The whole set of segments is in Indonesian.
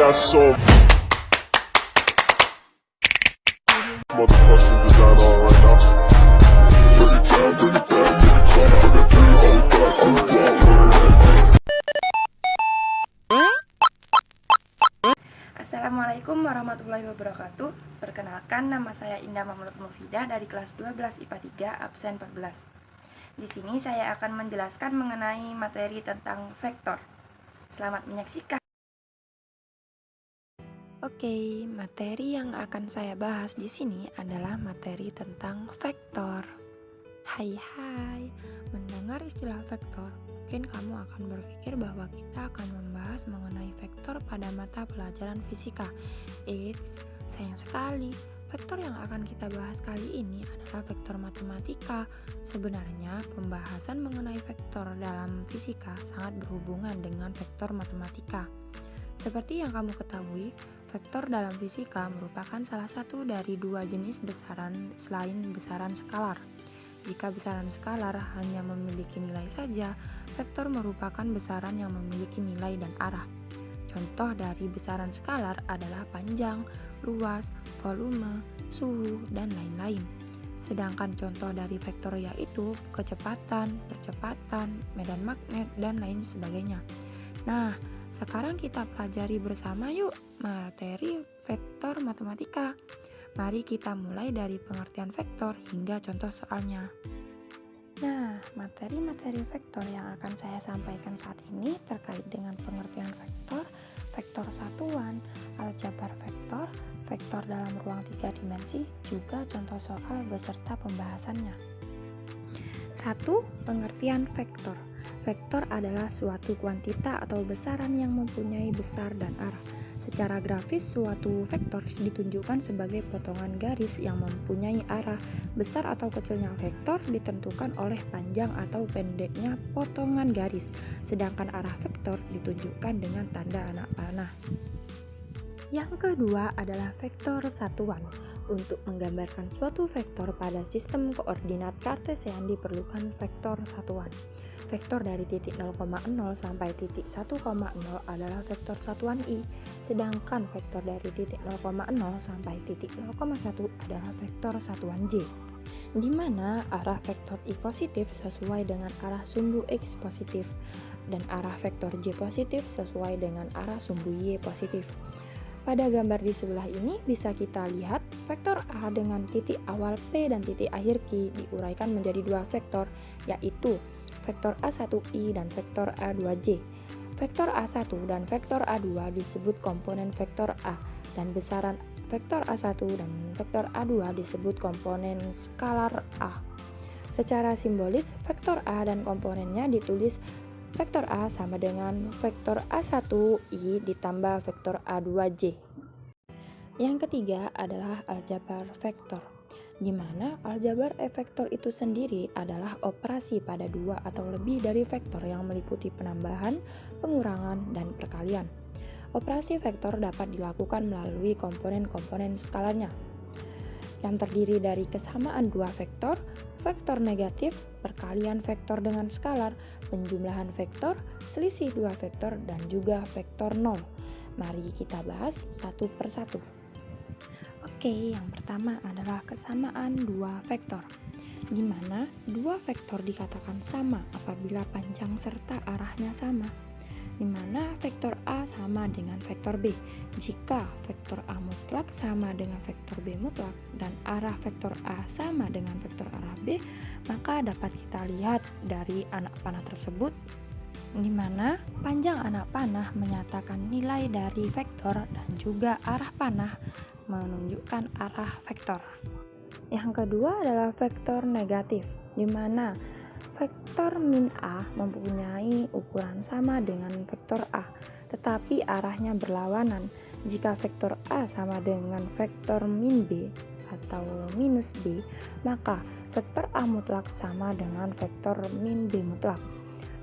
got so motherfucking design on right now. Bring it down, bring it down, bring it down. I got three old guys to Assalamualaikum warahmatullahi wabarakatuh. Perkenalkan, nama saya Indah Mahmud Mufidah dari kelas 12 IPA 3 absen 14. Di sini saya akan menjelaskan mengenai materi tentang vektor. Selamat menyaksikan. Oke, materi yang akan saya bahas di sini adalah materi tentang vektor. Hai, mendengar istilah vektor, mungkin kamu akan berpikir bahwa kita akan membahas mengenai vektor pada mata pelajaran fisika. Sayang sekali, vektor yang akan kita bahas kali ini adalah vektor matematika. Sebenarnya, pembahasan mengenai vektor dalam fisika sangat berhubungan dengan vektor matematika. Seperti yang kamu ketahui, vektor dalam fisika merupakan salah satu dari dua jenis besaran selain besaran skalar. Jika besaran skalar hanya memiliki nilai saja, vektor merupakan besaran yang memiliki nilai dan arah. Contoh dari besaran skalar adalah panjang, luas, volume, suhu, dan lain-lain. Sedangkan contoh dari vektor yaitu kecepatan, percepatan, medan magnet, dan lain sebagainya. Nah, sekarang kita pelajari bersama yuk materi vektor matematika. Mari kita mulai dari pengertian vektor hingga contoh soalnya. Nah, materi-materi vektor yang akan saya sampaikan saat ini terkait dengan pengertian vektor, vektor satuan, aljabar vektor, vektor dalam ruang 3 dimensi, juga contoh soal beserta pembahasannya. 1. Pengertian vektor. Vektor adalah suatu kuantita atau besaran yang mempunyai besar dan arah. Secara grafis, suatu vektor ditunjukkan sebagai potongan garis yang mempunyai arah. Besar atau kecilnya vektor ditentukan oleh panjang atau pendeknya potongan garis, sedangkan arah vektor ditunjukkan dengan tanda anak panah. Yang kedua adalah vektor satuan. Untuk menggambarkan suatu vektor pada sistem koordinat kartesian diperlukan vektor satuan. Vektor dari titik 0,0 sampai titik 1,0 adalah vektor satuan I, sedangkan vektor dari titik 0,0 sampai titik 0,1 adalah vektor satuan J, di mana arah vektor I positif sesuai dengan arah sumbu X positif, dan arah vektor J positif sesuai dengan arah sumbu Y positif. Pada gambar di sebelah ini bisa kita lihat vektor A dengan titik awal P dan titik akhir Q diuraikan menjadi dua vektor, yaitu vektor A1I dan vektor A2J. Vektor A1 dan vektor A2 disebut komponen vektor A, dan besaran vektor A1 dan vektor A2 disebut komponen skalar A. Secara simbolis, vektor A dan komponennya ditulis vektor A sama dengan vektor A1I ditambah vektor A2J. Yang ketiga adalah aljabar vektor, di mana aljabar vektor itu sendiri adalah operasi pada dua atau lebih dari vektor yang meliputi penambahan, pengurangan, dan perkalian. Operasi vektor dapat dilakukan melalui komponen-komponen skalarnya, yang terdiri dari kesamaan dua vektor, vektor negatif, perkalian vektor dengan skalar, penjumlahan vektor, selisih dua vektor, dan juga vektor nol. Mari kita bahas satu persatu. Oke, yang pertama adalah kesamaan dua vektor, di mana dua vektor dikatakan sama apabila panjang serta arahnya sama, di mana vektor A sama dengan vektor B. Jika vektor A mutlak sama dengan vektor B mutlak dan arah vektor A sama dengan vektor arah B, maka dapat kita lihat dari anak panah tersebut, di mana panjang anak panah menyatakan nilai dari vektor dan juga arah panah menunjukkan arah vektor. Yang kedua adalah vektor negatif, di mana vektor min A mempunyai ukuran sama dengan vektor A, tetapi arahnya berlawanan. Jika vektor A sama dengan vektor min B atau minus B, maka vektor A mutlak sama dengan vektor min B mutlak.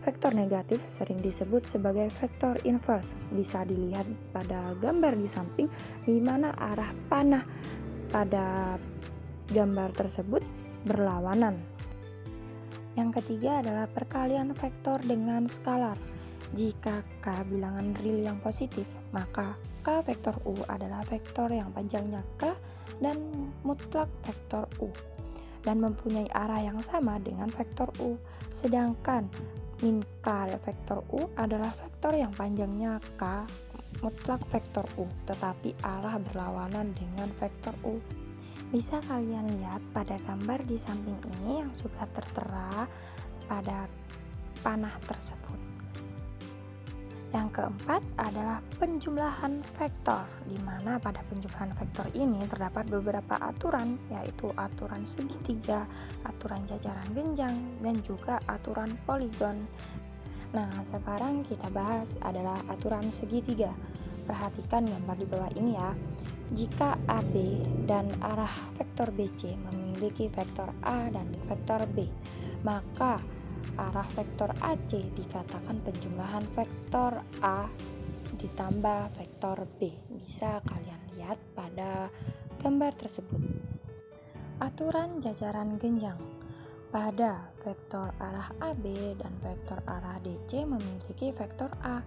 Vektor negatif sering disebut sebagai vektor inverse. Bisa dilihat pada gambar di samping, di mana arah panah pada gambar tersebut berlawanan. Yang ketiga adalah perkalian vektor dengan skalar, Jika K bilangan real yang positif, maka K vektor U adalah vektor yang panjangnya K dan mutlak vektor U dan mempunyai arah yang sama dengan vektor U. Sedangkan min K vektor U adalah vektor yang panjangnya K mutlak vektor U, tetapi arah berlawanan dengan vektor U. Bisa kalian lihat pada gambar di samping ini yang sudah tertera pada panah tersebut. Yang keempat adalah penjumlahan vektor, di mana pada penjumlahan vektor ini terdapat beberapa aturan, yaitu aturan segitiga, aturan jajaran genjang, dan juga aturan poligon. Nah, sekarang kita bahas adalah aturan segitiga. Perhatikan gambar di bawah ini ya. Jika AB dan arah vektor BC memiliki vektor A dan vektor B, maka arah vektor AC dikatakan penjumlahan vektor A ditambah vektor B. Bisa kalian lihat pada gambar tersebut. Aturan jajaran genjang. Pada vektor arah AB dan vektor arah DC memiliki vektor A,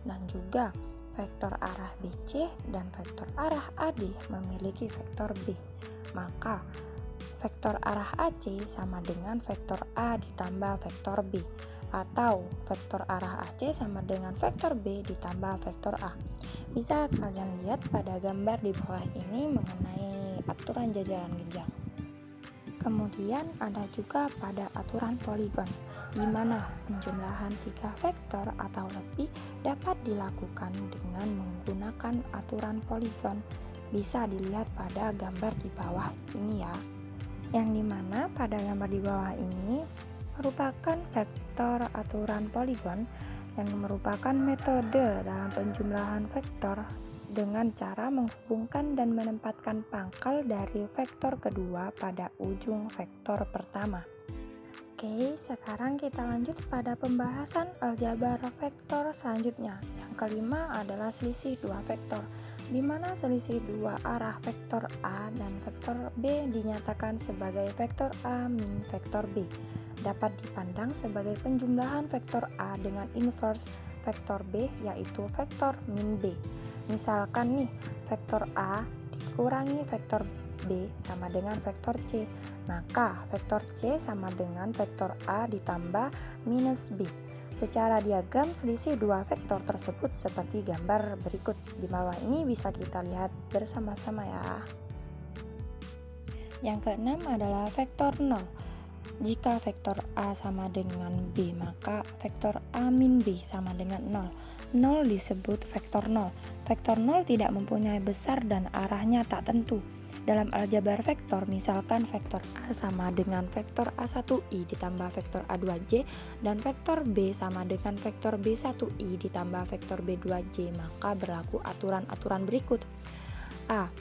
dan juga vektor arah BC dan vektor arah AD memiliki vektor B. Maka vektor arah AC sama dengan vektor A ditambah vektor B, atau vektor arah AC sama dengan vektor B ditambah vektor A. Bisa kalian lihat pada gambar di bawah ini mengenai aturan jajaran genjang. Kemudian ada juga pada aturan poligon, di mana penjumlahan 3 vektor atau lebih dapat dilakukan dengan menggunakan aturan poligon. Bisa dilihat pada gambar di bawah ini ya. Yang dimana pada gambar di bawah ini merupakan vektor aturan poligon yang merupakan metode dalam penjumlahan vektor dengan cara menghubungkan dan menempatkan pangkal dari vektor kedua pada ujung vektor pertama. Oke, sekarang kita lanjut pada pembahasan aljabar vektor selanjutnya. Yang kelima adalah selisih dua vektor, di mana selisih dua arah vektor A dan vektor B dinyatakan sebagai vektor A min vektor B. Dapat dipandang sebagai penjumlahan vektor A dengan inverse vektor B, yaitu vektor min B. Misalkan nih, vektor A dikurangi vektor B sama dengan vektor C, maka vektor C sama dengan vektor A ditambah minus B. Secara diagram selisih dua vektor tersebut seperti gambar berikut. Di bawah ini bisa kita lihat bersama-sama ya. Yang keenam adalah vektor 0. Jika vektor A sama dengan B, maka vektor A min B sama dengan 0. 0 disebut vektor 0. Vektor 0 tidak mempunyai besar dan arahnya tak tentu. Dalam aljabar vektor, misalkan vektor A sama dengan vektor A1i ditambah vektor A2j dan vektor B sama dengan vektor B1i ditambah vektor B2j, maka berlaku aturan-aturan berikut. A.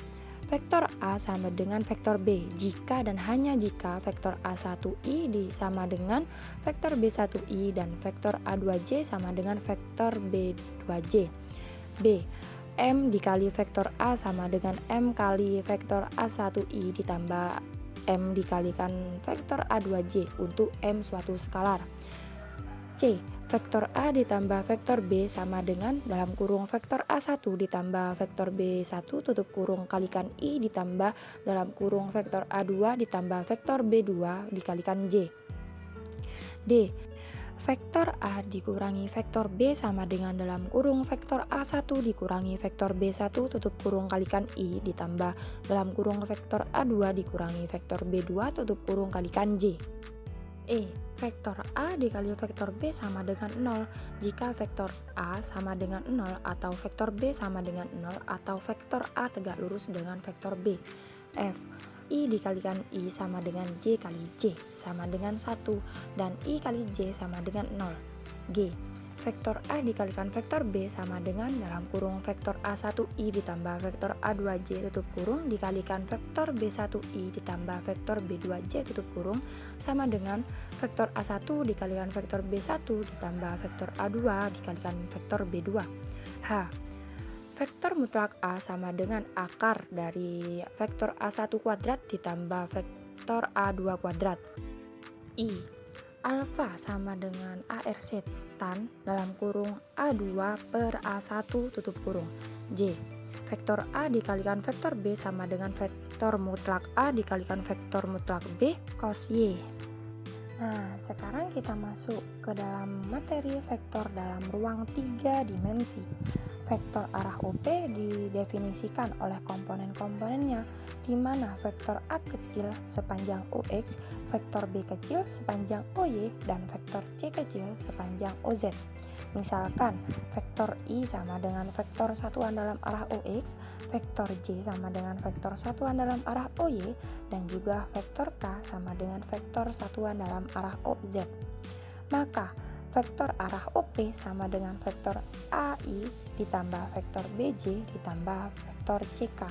Vektor A sama dengan vektor B jika dan hanya jika vektor A1i sama dengan vektor B1i dan vektor A2j sama dengan vektor B2j. B. M dikali vektor A sama dengan M kali vektor A1i ditambah M dikalikan vektor A2j untuk M suatu skalar. C. Vektor A ditambah vektor B sama dengan dalam kurung vektor A1 ditambah vektor B1 tutup kurung kalikan I ditambah dalam kurung vektor A2 ditambah vektor B2 dikalikan J. D. Vektor A dikurangi vektor B sama dengan dalam kurung vektor A1 dikurangi vektor B1 tutup kurung kalikan I ditambah dalam kurung vektor A2 dikurangi vektor B2 tutup kurung kalikan J. E. Vektor A dikali vektor B sama dengan 0 jika vektor A sama dengan 0 atau vektor B sama dengan 0 atau vektor A tegak lurus dengan vektor B. F. I dikalikan I sama dengan J kali J sama dengan 1 dan I kali J sama dengan 0. G. Vektor A dikalikan vektor B sama dengan dalam kurung vektor A1i ditambah vektor A2j tutup kurung dikalikan vektor B1i ditambah vektor B2j tutup kurung sama dengan vektor A1 dikalikan vektor B1 ditambah vektor A2 dikalikan vektor B2. H. Vektor mutlak A sama dengan akar dari vektor A1 kuadrat ditambah vektor A2 kuadrat. I. Alfa sama dengan ARC tan dalam kurung A2 per A1 tutup kurung. J. Vektor A dikalikan vektor B sama dengan vektor mutlak A dikalikan vektor mutlak B cos Y. Nah, sekarang kita masuk ke dalam materi vektor dalam ruang 3 dimensi. Vektor arah OP didefinisikan oleh komponen-komponennya, di mana vektor A kecil sepanjang OX, vektor B kecil sepanjang OY, dan vektor C kecil sepanjang OZ. Misalkan, vektor I sama dengan vektor satuan dalam arah OX, vektor J sama dengan vektor satuan dalam arah OY, dan juga vektor K sama dengan vektor satuan dalam arah OZ. Maka, vektor arah OP sama dengan vektor AI ditambah vektor BJ ditambah vektor CK.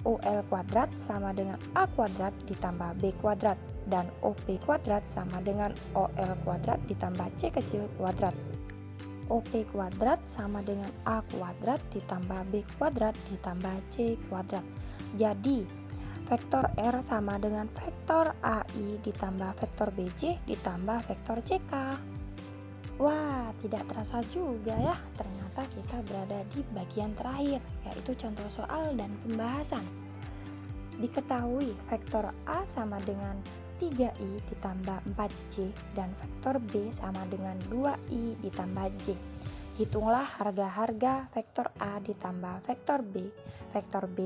OL kuadrat sama dengan A kuadrat ditambah B kuadrat, dan OP kuadrat sama dengan OL kuadrat ditambah C kecil kuadrat. OP kuadrat sama dengan A kuadrat ditambah B kuadrat ditambah C kuadrat. Jadi, vektor R sama dengan vektor AI ditambah vektor BJ ditambah vektor CK. Wah, tidak terasa juga ya, ternyata kita berada di bagian terakhir, yaitu contoh soal dan pembahasan. Diketahui vektor A sama dengan 3i ditambah 4j dan vektor B sama dengan 2i ditambah j. Hitunglah harga-harga vektor A ditambah vektor B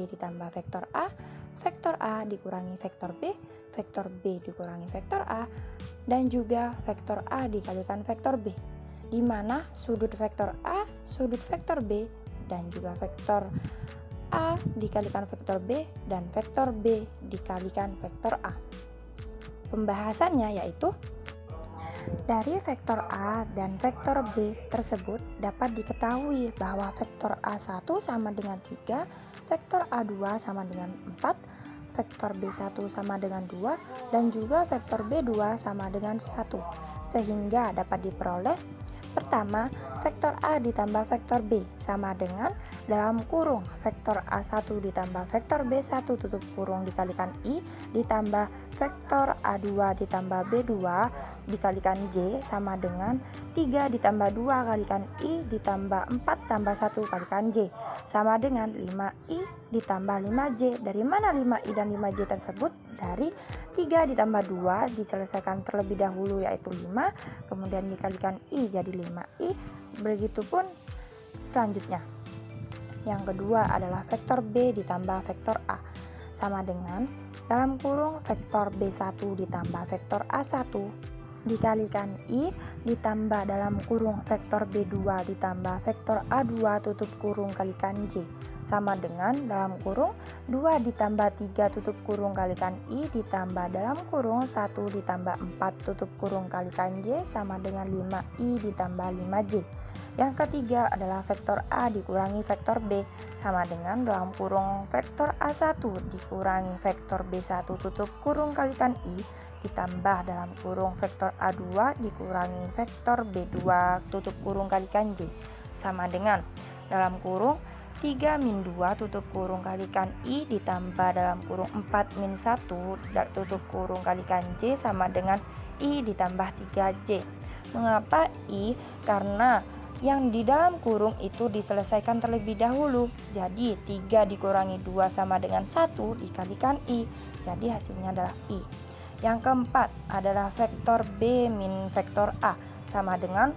ditambah vektor A dikurangi vektor B dikurangi vektor A, dan juga vektor A dikalikan vektor B, di mana sudut vektor A, sudut vektor B, dan juga vektor A dikalikan vektor B, dan vektor B dikalikan vektor A. Pembahasannya yaitu dari vektor A dan vektor B tersebut dapat diketahui bahwa vektor A1 sama dengan 3, vektor A2 sama dengan 4, vektor B1 sama dengan 2, dan juga vektor B2 sama dengan 1. Sehingga dapat diperoleh: pertama, vektor A ditambah vektor B sama dengan dalam kurung vektor A1 ditambah vektor B1 tutup kurung dikalikan I ditambah vektor A2 ditambah B2 dikalikan J sama dengan 3 ditambah 2 kalikan I ditambah 4 tambah 1 kalikan J sama dengan 5I ditambah 5J. Dari mana 5I dan 5J tersebut? Dari 3 ditambah 2 diselesaikan terlebih dahulu, yaitu 5, kemudian dikalikan I jadi 5I. Begitupun selanjutnya. Yang kedua adalah vektor B ditambah vektor A sama dengan dalam kurung vektor B1 ditambah vektor A1 dikalikan I ditambah dalam kurung vektor B2 ditambah vektor A2 tutup kurung kalikan J sama dengan dalam kurung 2 ditambah 3 tutup kurung kalikan I ditambah dalam kurung 1 ditambah 4 tutup kurung kalikan J sama dengan 5I ditambah 5J. Yang ketiga adalah vektor A dikurangi vektor B sama dengan dalam kurung vektor A1 dikurangi vektor B1 tutup kurung kalikan I ditambah dalam kurung vektor A2 dikurangi vektor B2 tutup kurung kalikan J sama dengan dalam kurung 3 min 2 tutup kurung kalikan I ditambah dalam kurung 4 min 1 tutup kurung kalikan J sama dengan I ditambah 3J. Mengapa I? Karena yang di dalam kurung itu diselesaikan terlebih dahulu. Jadi 3 dikurangi 2 sama dengan 1 dikalikan I. Jadi hasilnya adalah I. Yang keempat adalah vektor B min vektor A sama dengan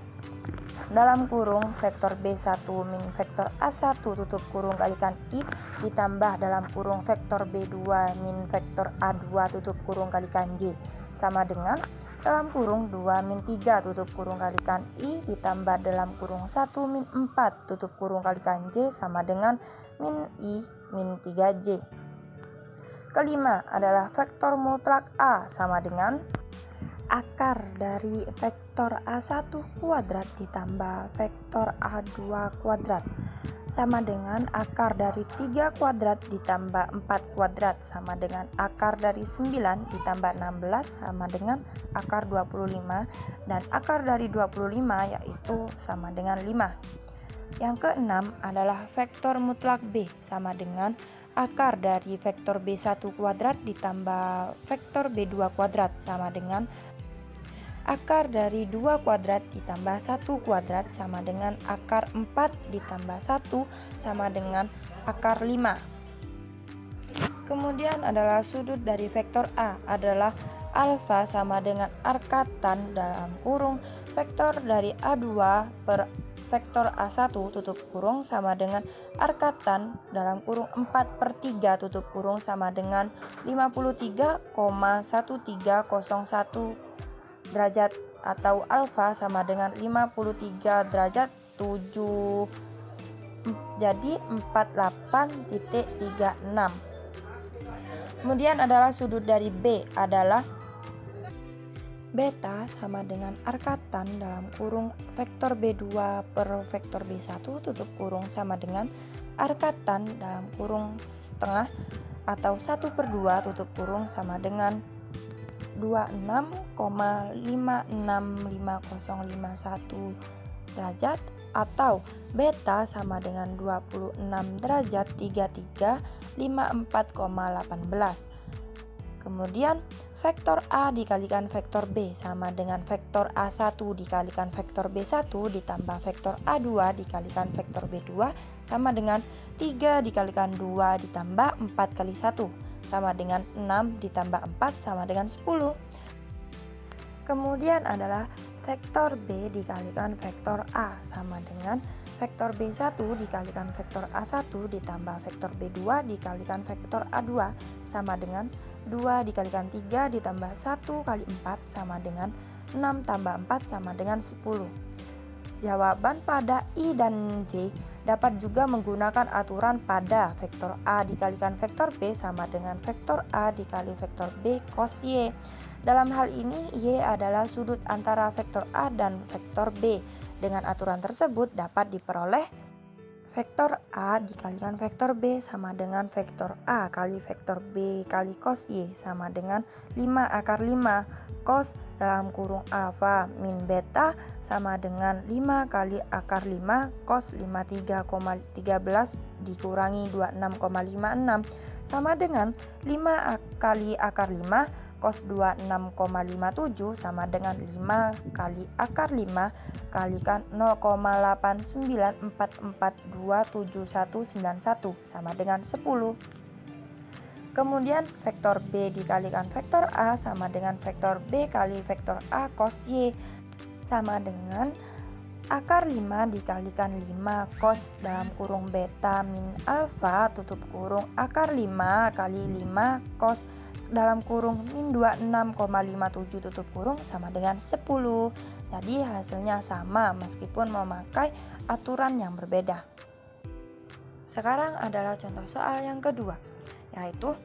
dalam kurung vektor B1 min vektor A1 tutup kurung kalikan I ditambah dalam kurung vektor B2 min vektor A2 tutup kurung kalikan J sama dengan dalam kurung 2 min 3 tutup kurung kalikan I ditambah dalam kurung 1 min 4 tutup kurung kalikan J sama dengan min I min 3J. Kelima adalah vektor mutlak A sama dengan akar dari vektor A1 kuadrat ditambah vektor A2 kuadrat sama dengan akar dari 3 kuadrat ditambah 4 kuadrat sama dengan akar dari 9 ditambah 16 sama dengan akar 25, dan akar dari 25 yaitu sama dengan 5. Yang keenam adalah vektor mutlak B sama dengan akar dari vektor B1 kuadrat ditambah vektor B2 kuadrat sama dengan akar dari 2 kuadrat ditambah 1 kuadrat sama dengan akar 4 ditambah 1 sama dengan akar 5. Kemudian adalah sudut dari vektor A adalah alfa sama dengan arkatan dalam kurung vektor dari A2 per vektor A1 tutup kurung sama dengan arkatan dalam kurung 4/3 tutup kurung sama dengan 53,1301 derajat atau alfa sama dengan 53 derajat 7, jadi 48,36. Kemudian adalah sudut dari B adalah beta sama dengan arkatan dalam kurung vektor B2 per vektor B1 tutup kurung sama dengan arkatan dalam kurung setengah atau 1/2 tutup kurung sama dengan 26,565051 derajat atau beta sama dengan 26 derajat 3354,18. Kemudian vektor A dikalikan vektor B sama dengan vektor A1 dikalikan vektor B1 ditambah vektor A2 dikalikan vektor B2 sama dengan 3 dikalikan 2 ditambah 4 kali 1 sama dengan 6 ditambah 4 sama dengan 10. Kemudian adalah vektor B dikalikan vektor A sama dengan vektor B1 dikalikan vektor A1 ditambah vektor B2 dikalikan vektor A2 sama dengan 2 dikalikan 3 ditambah 1 kali 4 sama dengan 6 tambah 4 sama dengan 10. Jawaban pada I dan J dapat juga menggunakan aturan pada vektor A dikalikan vektor B sama dengan vektor A dikali vektor B cos Y. Dalam hal ini, Y adalah sudut antara vektor A dan vektor B. Dengan aturan tersebut dapat diperoleh vektor A dikalikan vektor B sama dengan vektor A kali vektor B kali cos Y sama dengan 5 akar 5 cos dalam kurung alfa min beta sama dengan 5 kali akar 5 cos 53,13 dikurangi 26,56 sama dengan 5 kali akar 5 cos 26,57 sama dengan 5 kali akar 5 kalikan 0,89442191 sama dengan 10. Kemudian vektor B dikalikan vektor A sama dengan vektor B kali vektor A cos Y sama dengan akar 5 dikalikan 5 cos dalam kurung beta min alfa tutup kurung akar 5 kali 5 cos dalam kurung min 26,57 tutup kurung sama dengan 10. Jadi hasilnya sama meskipun memakai aturan yang berbeda. Sekarang adalah contoh soal yang kedua, yaitu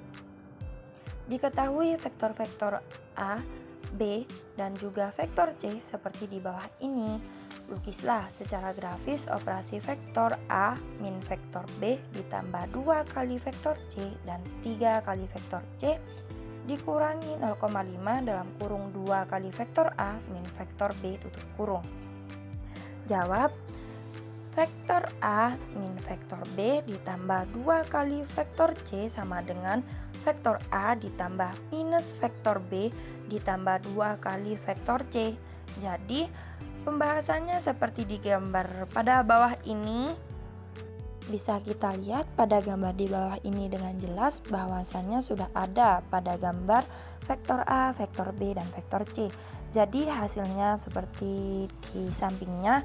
diketahui vektor-vektor A, B, dan juga vektor C seperti di bawah ini. Lukislah secara grafis operasi vektor A min vektor B ditambah 2 kali vektor C dan 3 kali vektor C dikurangi 0,5 dalam kurung 2 kali vektor A min vektor B tutup kurung. Jawab, vektor A min vektor B ditambah 2 kali vektor C sama dengan vektor A ditambah minus vektor B ditambah 2 kali vektor C. Jadi pembahasannya seperti digambar pada bawah ini. Bisa kita lihat pada gambar di bawah ini dengan jelas bahwasannya sudah ada pada gambar vektor A, vektor B, dan vektor C. Jadi hasilnya seperti di sampingnya.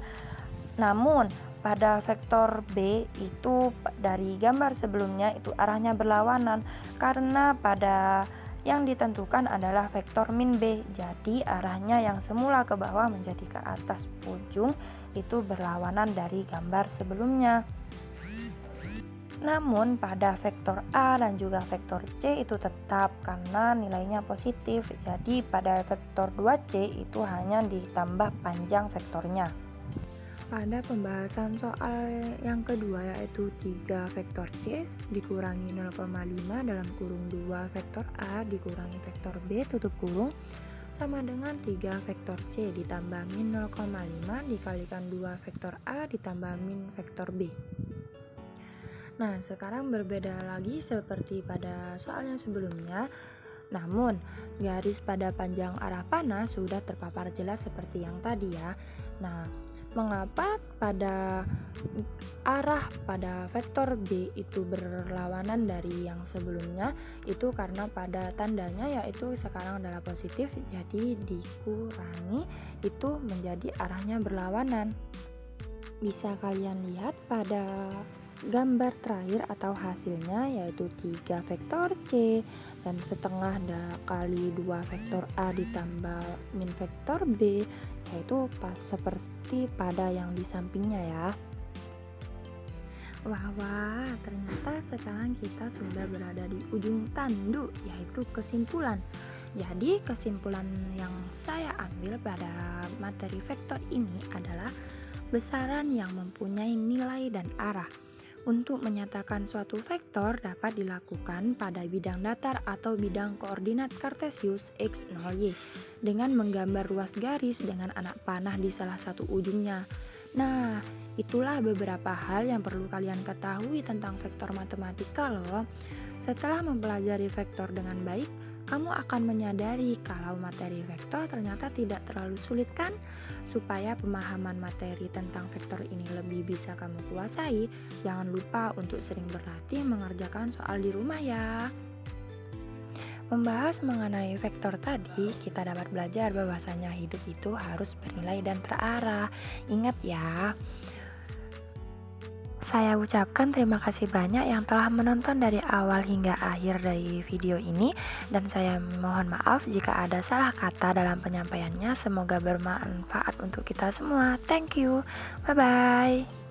Namun pada vektor B itu dari gambar sebelumnya itu arahnya berlawanan karena pada yang ditentukan adalah vektor min B. Jadi arahnya yang semula ke bawah menjadi ke atas ujung itu berlawanan dari gambar sebelumnya. Namun pada vektor A dan juga vektor C itu tetap karena nilainya positif. Jadi pada vektor 2C itu hanya ditambah panjang vektornya. Pada pembahasan soal yang kedua yaitu 3 vektor C dikurangi 0,5 dalam kurung 2 vektor A dikurangi vektor B tutup kurung sama dengan 3 vektor C ditambah min 0,5 dikalikan 2 vektor A ditambah min vektor B. Nah, sekarang berbeda lagi seperti pada soal yang sebelumnya. Namun, garis pada panjang arah panah sudah terpapar jelas seperti yang tadi ya. Nah, mengapa pada arah pada vektor B itu berlawanan dari yang sebelumnya? Itu karena pada tandanya yaitu sekarang adalah positif, jadi dikurangi itu menjadi arahnya berlawanan. Bisa kalian lihat pada gambar terakhir atau hasilnya yaitu 3 vektor C dan setengah kali 2 vektor A ditambah min vektor B, yaitu pas seperti pada yang di sampingnya ya. Wah, ternyata sekarang kita sudah berada di ujung tanduk, yaitu kesimpulan. Jadi kesimpulan yang saya ambil pada materi vektor ini adalah besaran yang mempunyai nilai dan arah. Untuk menyatakan suatu vektor dapat dilakukan pada bidang datar atau bidang koordinat kartesius x, 0, y dengan menggambar ruas garis dengan anak panah di salah satu ujungnya. Nah, itulah beberapa hal yang perlu kalian ketahui tentang vektor matematika loh. Setelah mempelajari vektor dengan baik, kamu akan menyadari kalau materi vektor ternyata tidak terlalu sulit kan? Supaya pemahaman materi tentang vektor ini lebih bisa kamu kuasai, jangan lupa untuk sering berlatih mengerjakan soal di rumah ya. Membahas mengenai vektor tadi, kita dapat belajar bahwasanya hidup itu harus bernilai dan terarah. Ingat ya. Saya ucapkan terima kasih banyak yang telah menonton dari awal hingga akhir dari video ini, dan saya mohon maaf jika ada salah kata dalam penyampaiannya. Semoga bermanfaat untuk kita semua. Thank you. Bye-bye.